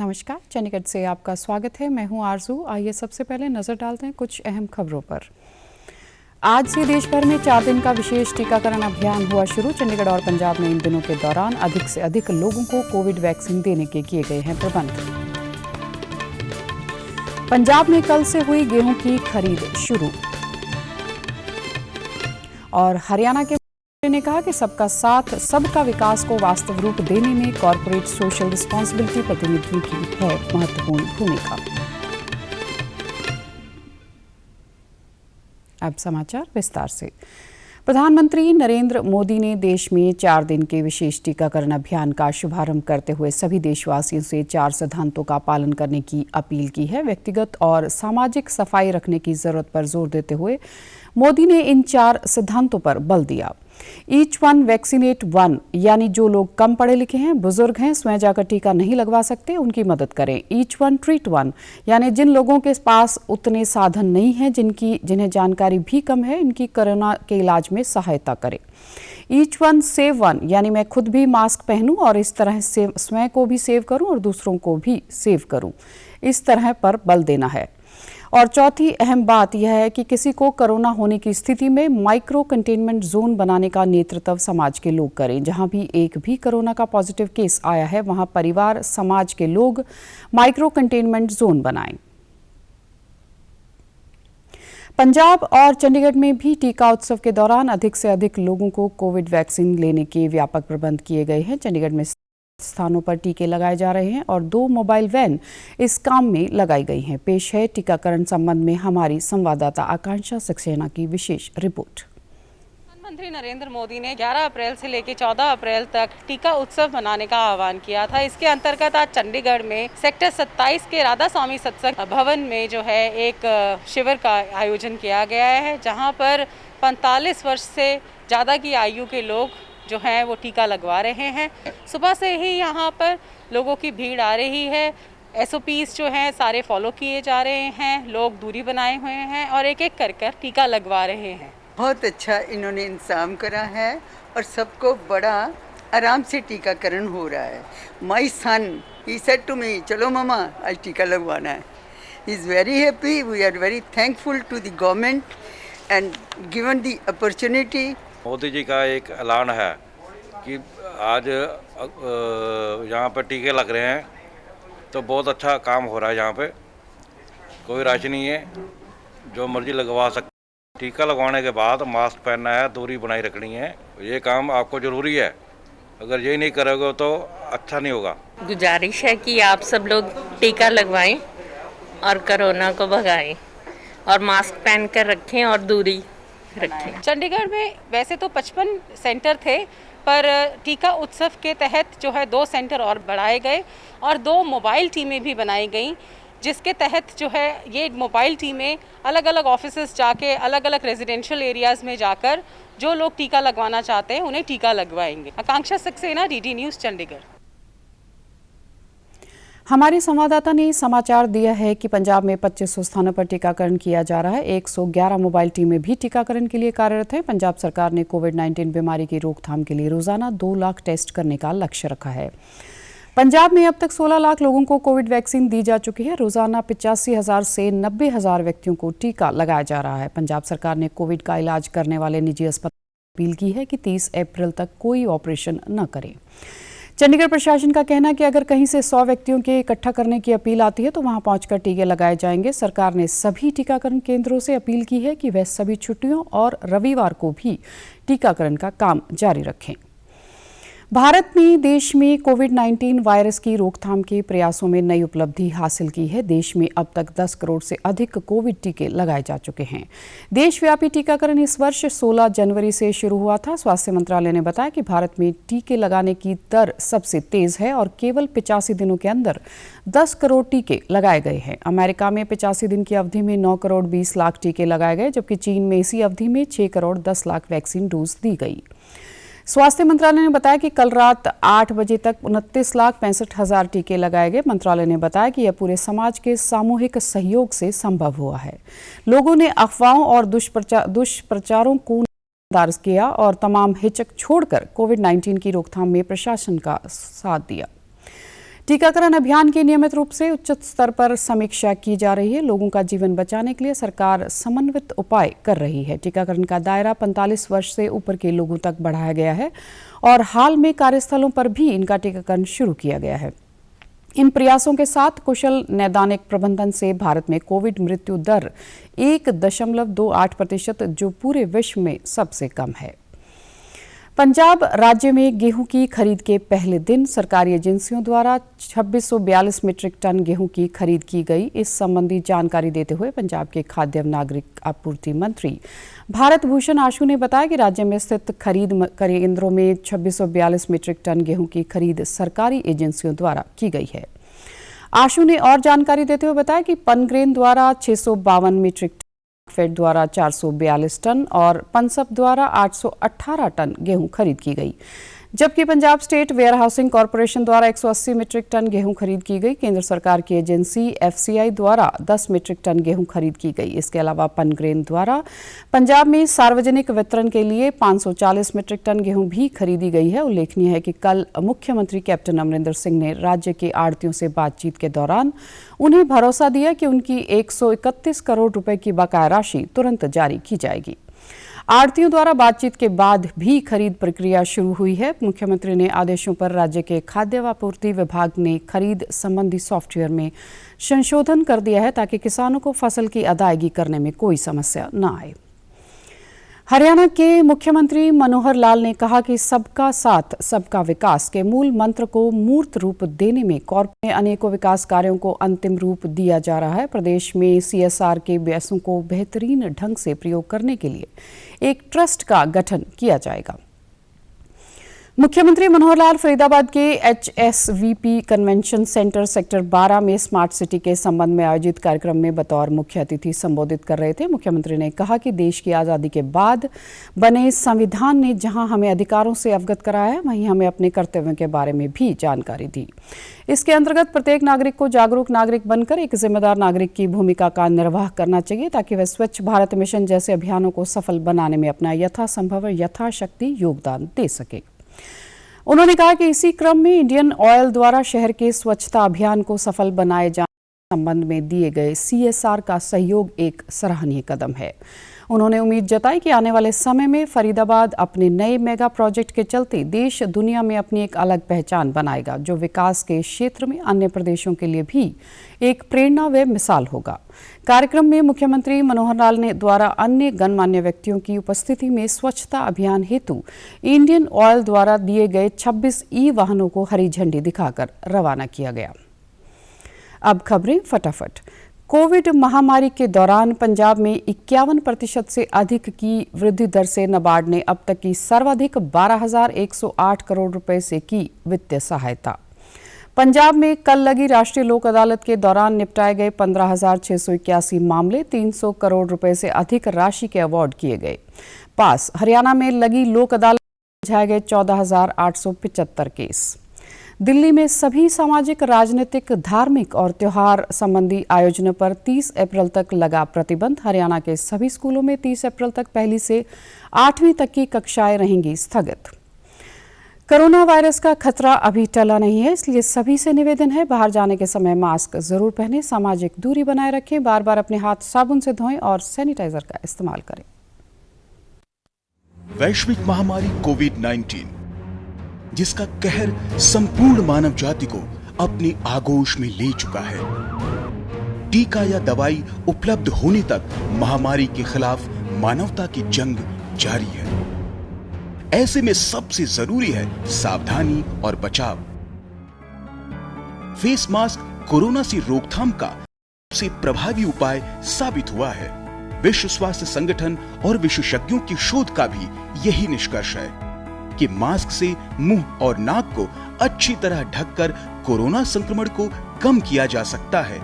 नमस्कार, चंडीगढ़ से आपका स्वागत है। मैं हूं आरजू। आइए सबसे पहले नजर डालते हैं कुछ अहम खबरों पर। आज से देश भर में 4 दिन का विशेष टीकाकरण अभियान हुआ शुरू। चंडीगढ़ और पंजाब में इन दिनों के दौरान अधिक से अधिक लोगों को कोविड वैक्सीन देने के किए गए हैं प्रबंध। पंजाब में कल से हुई गेहूं की खरीद शुरू और हरियाणा के ने कहा कि सबका साथ सबका विकास को वास्तव रूप देने में कॉर्पोरेट सोशल रिस्पांसिबिलिटी प्रतिनिधियों की है महत्वपूर्ण भूमिका। अब समाचार विस्तार से। प्रधानमंत्री नरेंद्र मोदी ने देश में 4 दिन के विशेष टीकाकरण अभियान का शुभारंभ करते हुए सभी देशवासियों से 4 सिद्धांतों का पालन करने की अपील की है। व्यक्तिगत और सामाजिक सफाई रखने की जरूरत पर जोर देते हुए मोदी ने इन 4 सिद्धांतों पर बल दिया। ईच वन वैक्सीनेट वन, यानी जो लोग कम पढ़े लिखे हैं, बुजुर्ग हैं, स्वयं जाकर टीका नहीं लगवा सकते, उनकी मदद करें। ईच वन ट्रीट वन, यानी जिन लोगों के पास उतने साधन नहीं हैं, जिन्हें जानकारी भी कम है, इनकी कोरोना के इलाज में सहायता करें। ईच वन सेव वन, यानी मैं खुद भी मास्क पहनूं और इस तरह से स्वयं को भी सेव करूं और दूसरों को भी सेव करूं, इस तरह पर बल देना है। और चौथी अहम बात यह है कि किसी को कोरोना होने की स्थिति में माइक्रो कंटेनमेंट जोन बनाने का नेतृत्व समाज के लोग करें। जहां भी एक भी कोरोना का पॉजिटिव केस आया है, वहां परिवार, समाज के लोग माइक्रो कंटेनमेंट जोन बनाएं। पंजाब और चंडीगढ़ में भी टीका उत्सव के दौरान अधिक से अधिक लोगों को कोविड वैक्सीन लेने के व्यापक प्रबंध किए गए हैं। चंडीगढ़ में स्थानों पर टीके लगाए जा रहे हैं और 2 मोबाइल वैन इस काम में लगाई गई हैं। पेश है टीकाकरण संबंध में हमारी संवाददाता आकांक्षा सक्सेना की विशेष रिपोर्ट। प्रधानमंत्री नरेंद्र मोदी ने 11 अप्रैल से लेकर 14 अप्रैल तक टीका उत्सव मनाने का आह्वान किया था। इसके अंतर्गत आज चंडीगढ़ में सेक्टर 27 के राधा स्वामी सत्संग भवन में जो है एक शिविर का आयोजन किया गया है, जहां पर 45 वर्ष से ज़्यादा की आयु के लोग जो हैं वो टीका लगवा रहे हैं। सुबह से ही यहाँ पर लोगों की भीड़ आ रही है। SOPs जो हैं सारे फॉलो किए जा रहे हैं। लोग दूरी बनाए हुए हैं और एक एक कर टीका लगवा रहे हैं। बहुत अच्छा इन्होंने इंतजाम करा है और सबको बड़ा आराम से टीकाकरण हो रहा है। माई सन ही सेड टू मी, चलो मामा आज टीका लगवाना है। He is very happy. We are very thankful to the government and given the opportunity. Modi ji का एक ऐलान है कि आज यहाँ पर टीके लग रहे हैं, तो बहुत अच्छा काम हो रहा है। यहाँ पे कोई रश नहीं है, जो मर्जी लगवा सकते। टीका लगवाने के बाद मास्क पहनना है, दूरी बनाए रखनी है। ये काम आपको ज़रूरी है। अगर ये नहीं करोगे तो अच्छा नहीं होगा। गुजारिश है कि आप सब लोग टीका लगवाएं और कोरोना को भगाएं और मास्क पहन कर रखें और दूरी रखें। चंडीगढ़ में वैसे तो 55 सेंटर थे, पर टीका उत्सव के तहत जो है 2 सेंटर और बढ़ाए गए और 2 मोबाइल टीमें भी बनाई गई, जिसके तहत जो है ये मोबाइल टीमें अलग अलग ऑफिसेस जाके अलग अलग रेजिडेंशियल एरियाज़ में जाकर जो लोग टीका लगवाना चाहते हैं उन्हें टीका लगवाएंगे। आकांक्षा सक्सेना, DD न्यूज़, चंडीगढ़। हमारे संवाददाता ने समाचार दिया है कि पंजाब में 2500 स्थानों पर टीकाकरण किया जा रहा है। 111 मोबाइल टीमें भी टीकाकरण के लिए कार्यरत हैं। पंजाब सरकार ने कोविड-19 बीमारी की रोकथाम के लिए रोजाना 2 लाख टेस्ट करने का लक्ष्य रखा है। पंजाब में अब तक 16 लाख लोगों को कोविड वैक्सीन दी जा चुकी है। रोजाना 85,000 से 90,000 व्यक्तियों को टीका लगाया जा रहा है। पंजाब सरकार ने कोविड का इलाज करने वाले निजी अस्पतालों को अपील की है कि 30 अप्रैल तक कोई ऑपरेशन न करें। चंडीगढ़ प्रशासन का कहना है कि अगर कहीं से 100 व्यक्तियों के इकट्ठा करने की अपील आती है तो वहां पहुंचकर टीके लगाए जाएंगे। सरकार ने सभी टीकाकरण केंद्रों से अपील की है कि वे सभी छुट्टियों और रविवार को भी टीकाकरण का काम जारी रखें। भारत ने देश में कोविड-19 वायरस की रोकथाम के प्रयासों में नई उपलब्धि हासिल की है। देश में अब तक 10 करोड़ से अधिक कोविड टीके लगाए जा चुके हैं। देशव्यापी टीकाकरण इस वर्ष 16 जनवरी से शुरू हुआ था। स्वास्थ्य मंत्रालय ने बताया कि भारत में टीके लगाने की दर सबसे तेज है और केवल 85 दिनों के अंदर 10 करोड़ टीके लगाए गए हैं। अमेरिका में 85 दिन की अवधि में 9 करोड़ 20 लाख टीके लगाए गए, जबकि चीन में इसी अवधि में 6 करोड़ 10 लाख वैक्सीन डोज दी गई। स्वास्थ्य मंत्रालय ने बताया कि कल रात 8 बजे तक 29,65,000 टीके लगाए गए। मंत्रालय ने बताया कि यह पूरे समाज के सामूहिक सहयोग से संभव हुआ है। लोगों ने अफवाहों और दुष्प्रचारों को नजरअंदाज किया और तमाम हिचक छोड़कर कोविड-19 की रोकथाम में प्रशासन का साथ दिया। टीकाकरण अभियान की नियमित रूप से उच्च स्तर पर समीक्षा की जा रही है। लोगों का जीवन बचाने के लिए सरकार समन्वित उपाय कर रही है। टीकाकरण का दायरा 45 वर्ष से ऊपर के लोगों तक बढ़ाया गया है और हाल में कार्यस्थलों पर भी इनका टीकाकरण शुरू किया गया है। इन प्रयासों के साथ कुशल नैदानिक प्रबंधन से भारत में कोविड मृत्यु दर 1.28%, जो पूरे विश्व में सबसे कम है। पंजाब राज्य में गेहूं की खरीद के पहले दिन सरकारी एजेंसियों द्वारा 2642 मीट्रिक टन गेहूं की खरीद की गई। इस संबंधी जानकारी देते हुए पंजाब के खाद्य एवं नागरिक आपूर्ति मंत्री भारत भूषण आशु ने बताया कि राज्य में स्थित खरीद केंद्रों में 2642 मीट्रिक टन गेहूं की खरीद सरकारी एजेंसियों द्वारा की गई है। आशु ने और जानकारी देते हुए बताया कि पनग्रेन द्वारा 652 मीट्रिक टन, फेड द्वारा 442 टन और पनसप द्वारा 818 टन गेहूं खरीद की गई, जबकि Punjab state warehousing corporation द्वारा 180 मीट्रिक टन गेहूं खरीद की गई। केंद्र सरकार की एजेंसी FCI द्वारा 10 मीट्रिक टन गेहूं खरीद की गई। इसके अलावा पनग्रेन द्वारा पंजाब में सार्वजनिक वितरण के लिए 540 मीट्रिक टन गेहूं भी खरीदी गई है। उल्लेखनीय है कि कल मुख्यमंत्री कैप्टन अमरिंदर सिंह ने राज्य के आढ़तियों से बातचीत के दौरान उन्हें भरोसा दिया कि उनकी 131 करोड़ रुपए की बकाया राशि तुरंत जारी की जाएगी। आढ़तियों द्वारा बातचीत के बाद भी खरीद प्रक्रिया शुरू हुई है। मुख्यमंत्री ने आदेशों पर राज्य के खाद्य व आपूर्ति विभाग ने खरीद संबंधी सॉफ्टवेयर में संशोधन कर दिया है ताकि किसानों को फसल की अदायगी करने में कोई समस्या न आए। हरियाणा के मुख्यमंत्री मनोहर लाल ने कहा कि सबका साथ सबका विकास के मूल मंत्र को मूर्त रूप देने में कॉर्पोरेट में अनेकों विकास कार्यों को अंतिम रूप दिया जा रहा है। प्रदेश में CSR के व्ययों को बेहतरीन ढंग से प्रयोग करने के लिए एक ट्रस्ट का गठन किया जाएगा। मुख्यमंत्री मनोहर लाल फरीदाबाद के HSVP कन्वेंशन सेंटर सेक्टर 12 में स्मार्ट सिटी के संबंध में आयोजित कार्यक्रम में बतौर मुख्य अतिथि संबोधित कर रहे थे। मुख्यमंत्री ने कहा कि देश की आज़ादी के बाद बने संविधान ने जहां हमें अधिकारों से अवगत कराया है, वहीं हमें अपने कर्तव्यों के बारे में भी जानकारी दी। इसके अंतर्गत प्रत्येक नागरिक को जागरूक नागरिक बनकर एक जिम्मेदार नागरिक की भूमिका का निर्वाह करना चाहिए ताकि वह स्वच्छ भारत मिशन जैसे अभियानों को सफल बनाने में अपना यथासंभव यथाशक्ति योगदान दे सके। उन्होंने कहा कि इसी क्रम में इंडियन ऑयल द्वारा शहर के स्वच्छता अभियान को सफल बनाए जाने के संबंध में दिए गए CSR का सहयोग एक सराहनीय कदम है। उन्होंने उम्मीद जताई कि आने वाले समय में फरीदाबाद अपने नए मेगा प्रोजेक्ट के चलते देश दुनिया में अपनी एक अलग पहचान बनाएगा, जो विकास के क्षेत्र में अन्य प्रदेशों के लिए भी एक प्रेरणा व मिसाल होगा। कार्यक्रम में मुख्यमंत्री मनोहर लाल ने द्वारा अन्य गणमान्य व्यक्तियों की उपस्थिति में स्वच्छता अभियान हेतु इंडियन ऑयल द्वारा दिए गए 26 वाहनों को हरी झंडी दिखाकर रवाना किया गया। अब खबरें फटाफट। कोविड महामारी के दौरान पंजाब में 51% से अधिक की वृद्धि दर से नाबार्ड ने अब तक की सर्वाधिक 12,108 करोड़ रुपए से की वित्तीय सहायता। पंजाब में कल लगी राष्ट्रीय लोक अदालत के दौरान निपटाए गए 15,681 मामले, 300 करोड़ रुपए से अधिक राशि के अवार्ड किए गए पास। हरियाणा में लगी लोक अदालत में सुलझाए गए 14,875 केस। दिल्ली में सभी सामाजिक, राजनीतिक, धार्मिक और त्योहार संबंधी आयोजनों पर 30 अप्रैल तक लगा प्रतिबंध। हरियाणा के सभी स्कूलों में 30 अप्रैल तक पहली से 8वीं तक की कक्षाएं रहेंगी स्थगित। कोरोना वायरस का खतरा अभी टला नहीं है, इसलिए सभी से निवेदन है, बाहर जाने के समय मास्क जरूर पहनें, सामाजिक दूरी बनाए रखें, बार बार अपने हाथ साबुन से धोएं और सैनिटाइजर का इस्तेमाल करें। वैश्विक महामारी कोविड-19 जिसका कहर संपूर्ण मानव जाति को अपनी आगोश में ले चुका है। टीका या दवाई उपलब्ध होने तक महामारी के खिलाफ मानवता की जंग जारी है। ऐसे में सबसे जरूरी है सावधानी और बचाव। फेस मास्क कोरोना से रोकथाम का सबसे प्रभावी उपाय साबित हुआ है। विश्व स्वास्थ्य संगठन और विशेषज्ञों की शोध का भी यही निष्कर्ष है कि मास्क से मुंह और नाक को अच्छी तरह ढककर कोरोना संक्रमण को कम किया जा सकता है।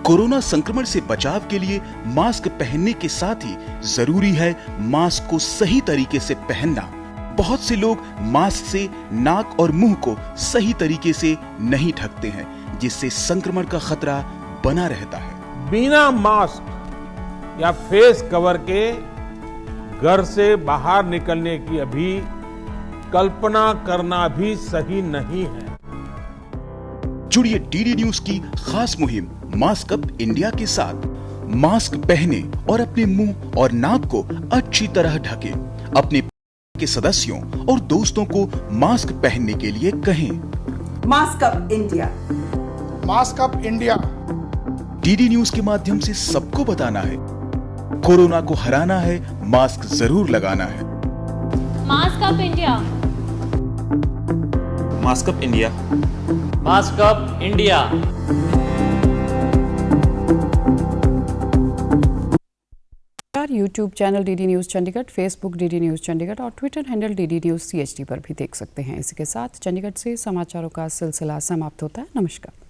कोरोना संक्रमण से बचाव के लिए मास्क पहनने के साथ ही जरूरी है मास्क को सही तरीके से पहनना। बहुत से लोग मास्क से नाक और मुंह को सही तरीके से नहीं ढकते हैं, जिससे संक्रमण का खतरा बना रहता है। बिना मास्क या फेस कवर के घर से बाहर निकलने की अभी कल्पना करना भी सही नहीं है। जुड़िए डीडी न्यूज की खास मुहिम मास्क अप इंडिया के साथ। मास्क पहने और अपने मुंह और नाक को अच्छी तरह ढके। अपने के सदस्यों और दोस्तों को मास्क पहनने के लिए कहें। Mask up India. Mask up India. DD news के माध्यम से सबको बताना है, कोरोना को हराना है, मास्क जरूर लगाना है। Mask up India. Mask up India. Mask up India. YouTube channel DD News Chandigarh, Facebook DD News Chandigarh और Twitter handle DD News CHD पर भी देख सकते हैं। इसी के साथ चंडीगढ़ से समाचारों का सिलसिला समाप्त होता है। नमस्कार।